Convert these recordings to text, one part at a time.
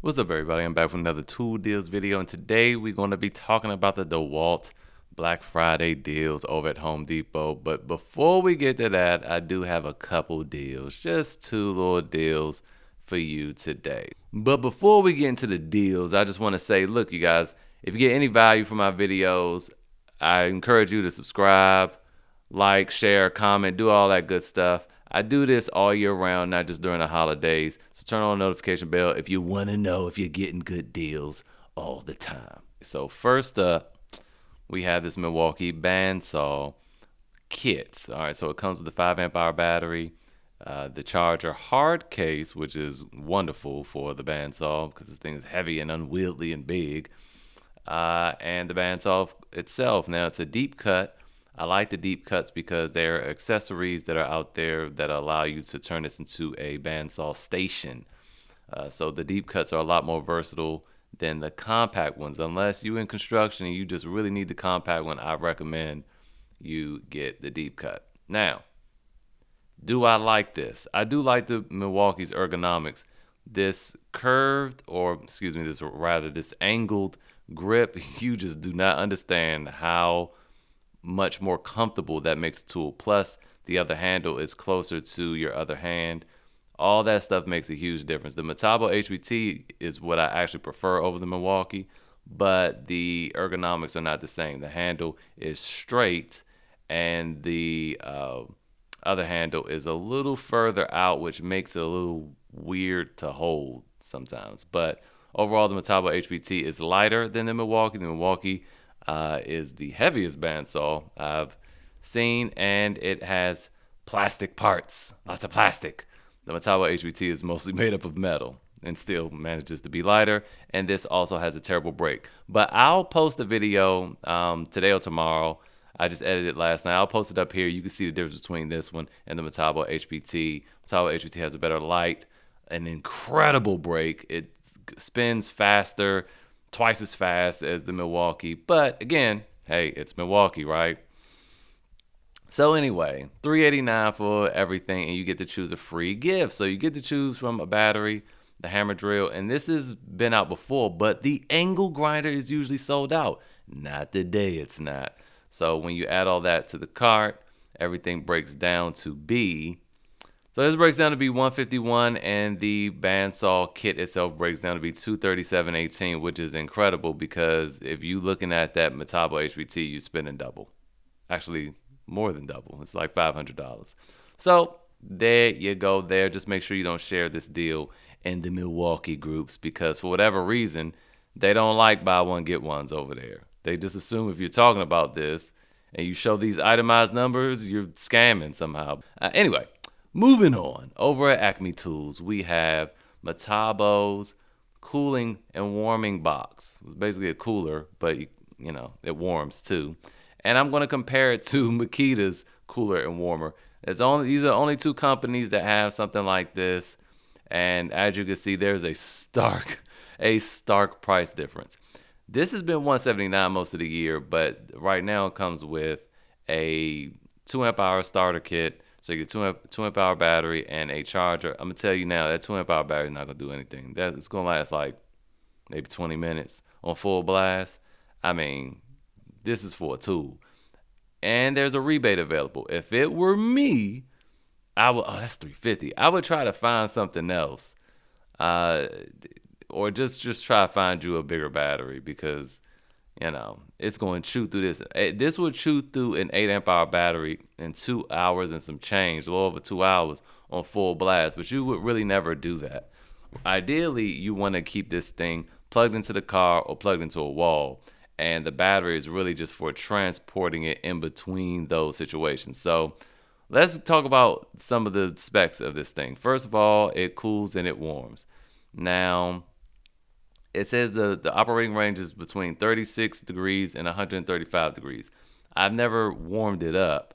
What's up, everybody? I'm back with another tool deals video, and today we're going to be talking about the DeWALT Black Friday deals over at Home Depot. But before we get to that, I do have a couple deals, just two little deals for you today. But before we get into the deals, I just want to say, look, you guys, if you get any value from my videos, I encourage you to subscribe, like, share, comment, do all that good stuff. I do this all year round, not just during the holidays. So turn on the notification bell if you want to know if you're getting good deals all the time. So first up, we have this Milwaukee Band Saw Kit. All right, so it comes with a 5 amp hour battery, the charger hard case, which is wonderful for the bandsaw because this thing is heavy and unwieldy and big, and the bandsaw itself. Now it's a deep cut. I like the deep cuts because there are accessories that are out there that allow you to turn this into a bandsaw station. So the deep cuts are a lot more versatile than the compact ones. Unless you're in construction and you just really need the compact one, I recommend you get the deep cut. Now, do I like this? I do like the Milwaukee's ergonomics. This curved, or excuse me, this angled grip, you just do not understand how much more comfortable that makes the tool. Plus, the other handle is closer to your other hand. All that stuff makes a huge difference. The Metabo HBT is what I actually prefer over the Milwaukee, but the ergonomics are not the same. The handle is straight, and the other handle is a little further out, which makes it a little weird to hold sometimes. But overall, the Metabo HBT is lighter than the Milwaukee. The Milwaukee is the heaviest bandsaw I've seen, and it has plastic parts, lots of plastic. The Metabo HBT is mostly made up of metal and still manages to be lighter, and this also has a terrible break. But I'll post a video today or tomorrow. I just edited it last night. I'll post it up here. You can see the difference between this one and the Metabo HBT. Metabo HBT has a better light, an incredible break. It spins faster, twice as fast as the Milwaukee. But again, hey, it's Milwaukee, right? So anyway, $389 for everything, and you get to choose a free gift. So you get to choose from a battery, the hammer drill, and this has been out before, but the angle grinder is usually sold out. Not today, it's not. So when you add all that to the cart, everything breaks down to be. So this breaks down to be $151, and the bandsaw kit itself breaks down to be $237.18, which is incredible because if you looking at that Metabo HBT, you're spending double. Actually, more than double. It's like $500. So there you go there. Just make sure you don't share this deal in the Milwaukee groups because for whatever reason, they don't like buy one, get ones over there. They just assume if you're talking about this and you show these itemized numbers, you're scamming somehow. Anyway, moving on. Over at Acme Tools, we have Metabo's Cooling and Warming Box. It's basically a cooler, but you know, it warms too. And I'm going to compare it to Makita's cooler and warmer. These are only two companies that have something like this. And as you can see, there's a stark price difference. This has been $179 most of the year, but right now it comes with a 2 amp hour starter kit. So you get 2 amp hour battery and a charger. I'm going to tell you now, that 2 amp hour battery is not going to do anything. It's going to last like maybe 20 minutes on full blast. I mean, this is for a tool. And there's a rebate available. If it were me, I would, oh, that's $350. I would try to find something else. Or just try to find you a bigger battery because, you know, it's going to chew through this. This would chew through an 8 amp hour battery in 2 hours and some change, a little over 2 hours on full blast. But you would really never do that. Ideally, you want to keep this thing plugged into the car or plugged into a wall. And the battery is really just for transporting it in between those situations. So let's talk about some of the specs of this thing. First of all, it cools and it warms. Now, it says the operating range is between 36 degrees and 135 degrees. I've never warmed it up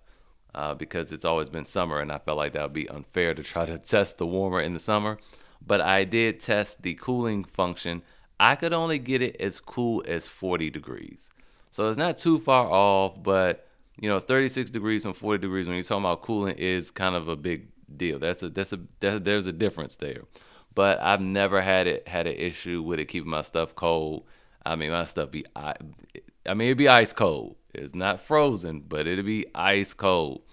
because it's always been summer, and I felt like that would be unfair to try to test the warmer in the summer. But I did test the cooling function. I could only get it as cool as 40 degrees. So it's not too far off, but you know, 36 degrees and 40 degrees when you're talking about cooling is kind of a big deal. There's a difference there. but I've never had an issue with it keeping my stuff cold. I mean, my stuff I mean, it'd be ice cold. It's not frozen, but it'll be ice cold,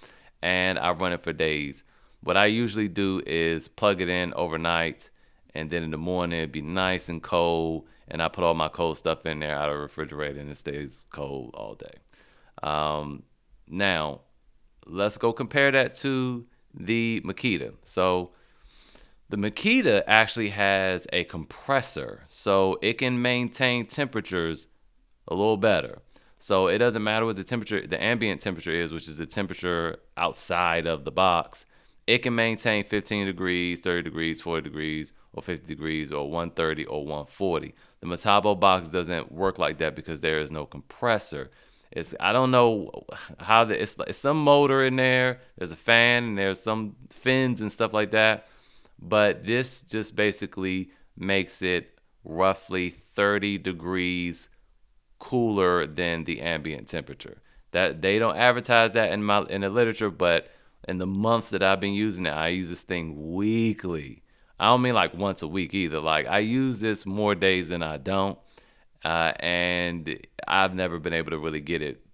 and I run it for days. What I usually do is plug it in overnight, and then in the morning it'd be nice and cold, and I put all my cold stuff in there out of the refrigerator, and it stays cold all day. Now, let's go compare that to the Makita. So the Makita actually has a compressor, so it can maintain temperatures a little better. So it doesn't matter what the temperature, the ambient temperature is, which is the temperature outside of the box. It can maintain 15 degrees, 30 degrees, 40 degrees, or 50 degrees, or 130 or 140. The Metabo box doesn't work like that because there is no compressor. I don't know how it's some motor in there. There's a fan and there's some fins and stuff like that. But this just basically makes it roughly 30 degrees cooler than the ambient temperature. That they don't advertise that in the literature, but in the months that I've been using it, I use this thing weekly. I don't mean like once a week either. Like I use this more days than I don't, and I've never been able to really get it,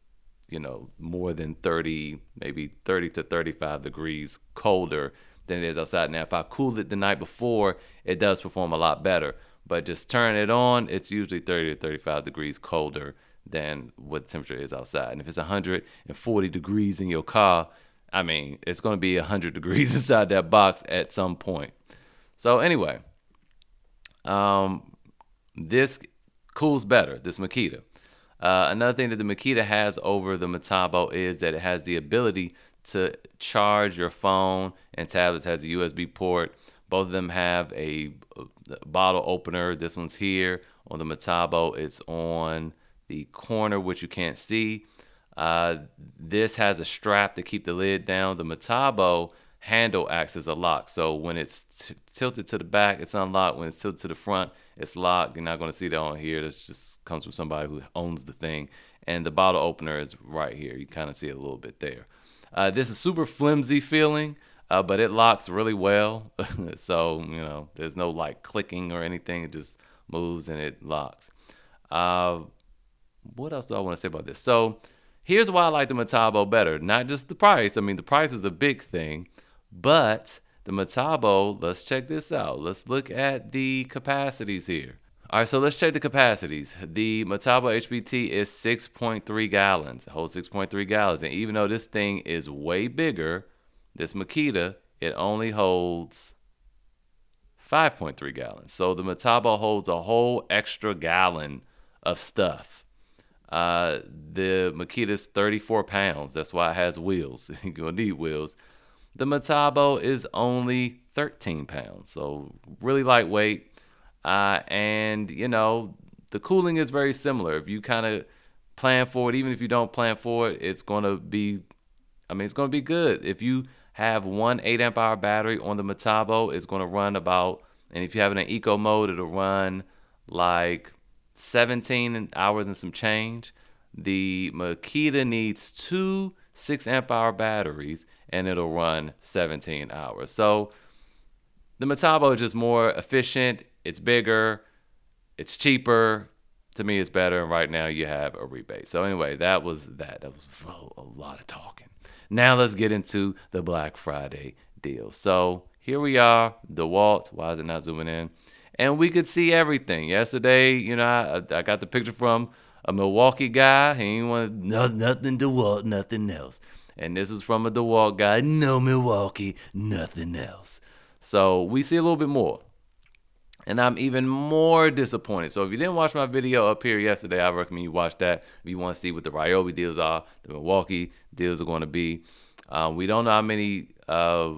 more than 30, maybe 30 to 35 degrees colder than it is outside. Now, if I cooled it the night before, it does perform a lot better. But just turn it on, it's usually 30 to 35 degrees colder than what the temperature is outside. And if it's 140 degrees in your car, I mean, it's going to be 100 degrees inside that box at some point. So anyway, this cools better, this Makita. Another thing that the Makita has over the Metabo is that it has the ability to charge your phone and tablets. Has a USB port. Both of them have a bottle opener. This one's here on the Metabo. It's on the corner, which you can't see. This has a strap to keep the lid down. The Metabo handle acts as a lock. So when it's tilted to the back, it's unlocked. When it's tilted to the front, it's locked. You're not going to see that on here. This just comes from somebody who owns the thing. And the bottle opener is right here. You kind of see it a little bit there. This is super flimsy feeling, but it locks really well. So, there's no like clicking or anything. It just moves and it locks. What else do I want to say about this? So here's why I like the Metabo better. Not just the price. I mean, the price is a big thing, but the Metabo, let's check this out. Let's look at the capacities here. All right, so let's check the capacities. The Metabo HBT is 6.3 gallons. It holds 6.3 gallons. And even though this thing is way bigger, this Makita, it only holds 5.3 gallons. So the Metabo holds a whole extra gallon of stuff. The Makita's 34 pounds. That's why it has wheels. You're going to need wheels. The Metabo is only 13 pounds. So really lightweight. And the cooling is very similar. If you kind of plan for it, even if you don't plan for it, it's going to be good. If you have one 8 amp hour battery on the Metabo, it's going to run about, and if you have it in eco mode, it'll run like 17 hours and some change. The Makita needs two 6 amp hour batteries and it'll run 17 hours. So the Metabo is just more efficient. It's bigger. It's cheaper. To me, it's better. And right now you have a rebate. So anyway, that was that. That was a lot of talking. Now let's get into the Black Friday deal. So here we are, DeWALT. Why is it not zooming in? And we could see everything. Yesterday, I got the picture from a Milwaukee guy. He ain't want nothing DeWALT, nothing else. And this is from a DeWALT guy. No Milwaukee, nothing else. So we see a little bit more. And I'm even more disappointed. So if you didn't watch my video up here yesterday, I recommend you watch that. If you want to see what the Ryobi deals are, the Milwaukee deals are going to be. We don't know how many. I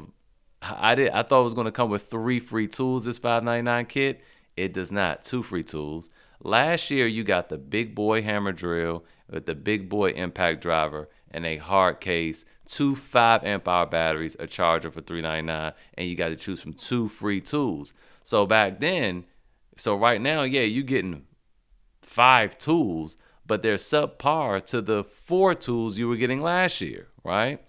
thought it was going to come with 3 free tools, this $5.99 kit. It does not. 2 free tools. Last year, you got the big boy hammer drill with the big boy impact driver and a hard case, 2 5 amp hour batteries, a charger for $3.99, and you got to choose from 2 free tools. So back then, right now, yeah, you're getting 5 tools, but they're subpar to the 4 tools you were getting last year, right?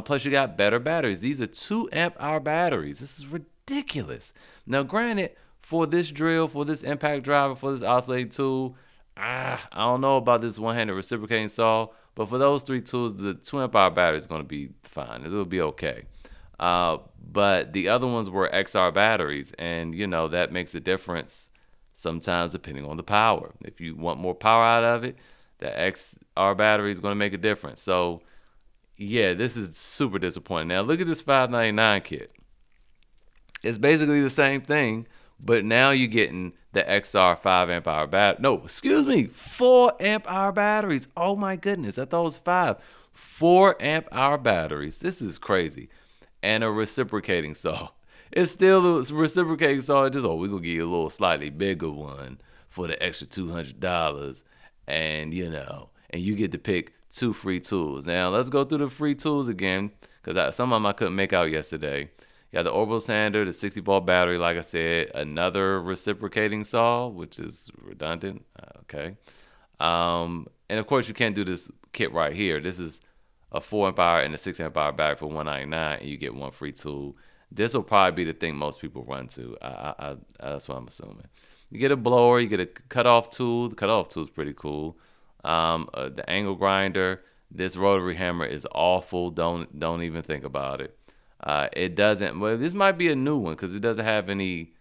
Plus, you got better batteries. These are 2 amp hour batteries. This is ridiculous. Now, granted, for this drill, for this impact driver, for this oscillating tool, I don't know about this one-handed reciprocating saw, but for those three tools, the 2 amp hour battery is going to be fine. It will be okay. But the other ones were XR batteries, and that makes a difference sometimes depending on the power. If you want more power out of it, the XR battery is going to make a difference. So yeah, this is super disappointing. Now look at this 599 kit. It's basically the same thing, but now you're getting the XR 5 amp hour battery. No, excuse me, 4 amp hour batteries. Oh my goodness, I thought it was 5. 4 amp hour batteries. This is crazy. And a reciprocating saw. It's still a reciprocating saw. It's just, we're going to give you a little slightly bigger one for the extra $200. And, and you get to pick 2 free tools. Now, let's go through the free tools again, because some of them I couldn't make out yesterday. You got the orbital sander, the 60-volt battery, like I said, another reciprocating saw, which is redundant. Okay. And, of course, you can't do this kit right here. This is a 4 amp hour and a 6 amp hour battery for $199, and you get 1 free tool. This will probably be the thing most people run to. That's what I'm assuming. You get a blower, you get a cutoff tool. The cutoff tool is pretty cool. The angle grinder. This rotary hammer is awful. Don't even think about it. It doesn't. Well, this might be a new one because it doesn't have any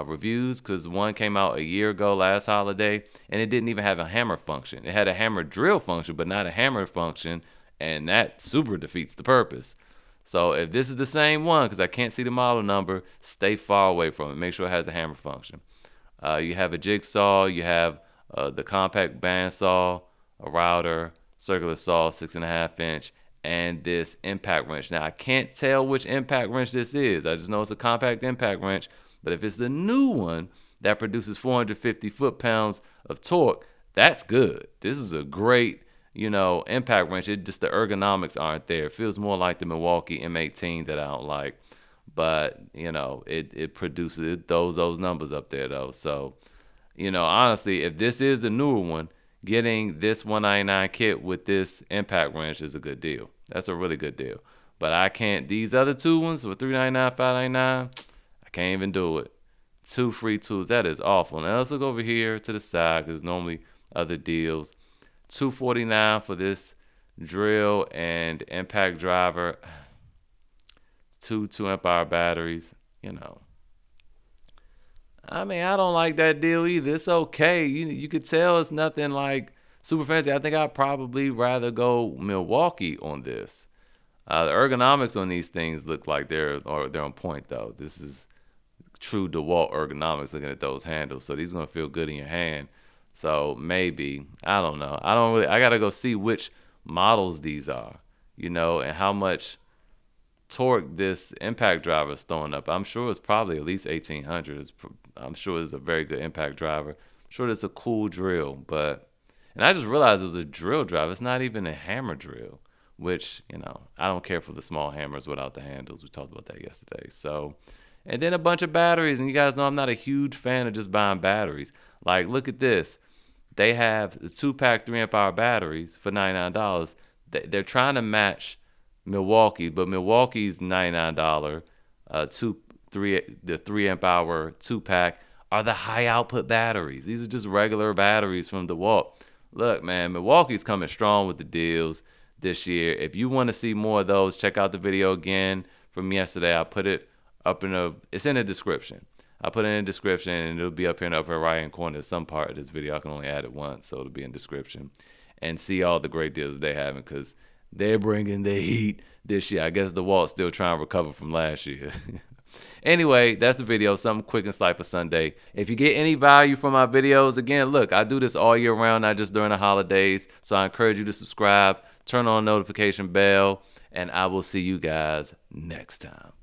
reviews. Because one came out a year ago, last holiday, and it didn't even have a hammer function. It had a hammer drill function, but not a hammer function, and that super defeats the purpose. So if this is the same one, because I can't see the model number, stay far away from it. Make sure it has a hammer function. You have a jigsaw. You have the compact band saw, a router, circular saw, 6.5 inch, and this impact wrench. Now I can't tell which impact wrench this is. I just know it's a compact impact wrench. But if it's the new one that produces 450 foot-pounds of torque, that's good. This is a great, impact wrench. It just the ergonomics aren't there. It feels more like the Milwaukee M18 that I don't like. But it produces, it throws those numbers up there though. So honestly, if this is the newer one, getting this 199 kit with this impact wrench is a good deal. That's a really good deal. But I can't, these other two ones with $399, $599, I can't even do it. 2 free tools, that is awful. Now let's look over here to the side because normally other deals. $249 for this drill and impact driver. 2 amp hour batteries, I mean, I don't like that deal either. It's okay. You could tell it's nothing like super fancy. I think I'd probably rather go Milwaukee on this. The ergonomics on these things look like they're on point though. This is true DeWALT ergonomics looking at those handles. So these are gonna feel good in your hand. So maybe, I don't know. I gotta go see which models these are, and how much torque this impact driver is throwing up. I'm sure it's probably at least 1800. I'm sure it's a very good impact driver. I'm sure it's a cool drill, and I just realized it was a drill driver. It's not even a hammer drill, which, I don't care for the small hammers without the handles. We talked about that yesterday. So, and then a bunch of batteries, and you guys know I'm not a huge fan of just buying batteries. Like, look at this. They have the 2-pack 3 amp hour batteries for $99. They're trying to match Milwaukee, but Milwaukee's $99 the 3 amp hour 2-pack are the high output batteries. These are just regular batteries from DeWalt. Look, man, Milwaukee's coming strong with the deals this year. If you want to see more of those, check out the video again from yesterday. I put it up it's in the description. I put it in the description, and it'll be up here in the upper right hand corner. Some part of this video, I can only add it once, so it'll be in the description. And see all the great deals they're having, because they're bringing the heat this year. I guess DeWalt's still trying to recover from last year. Anyway, that's the video. Something quick and slight for Sunday. If you get any value from my videos, again, look, I do this all year round, not just during the holidays. So I encourage you to subscribe, turn on the notification bell, and I will see you guys next time.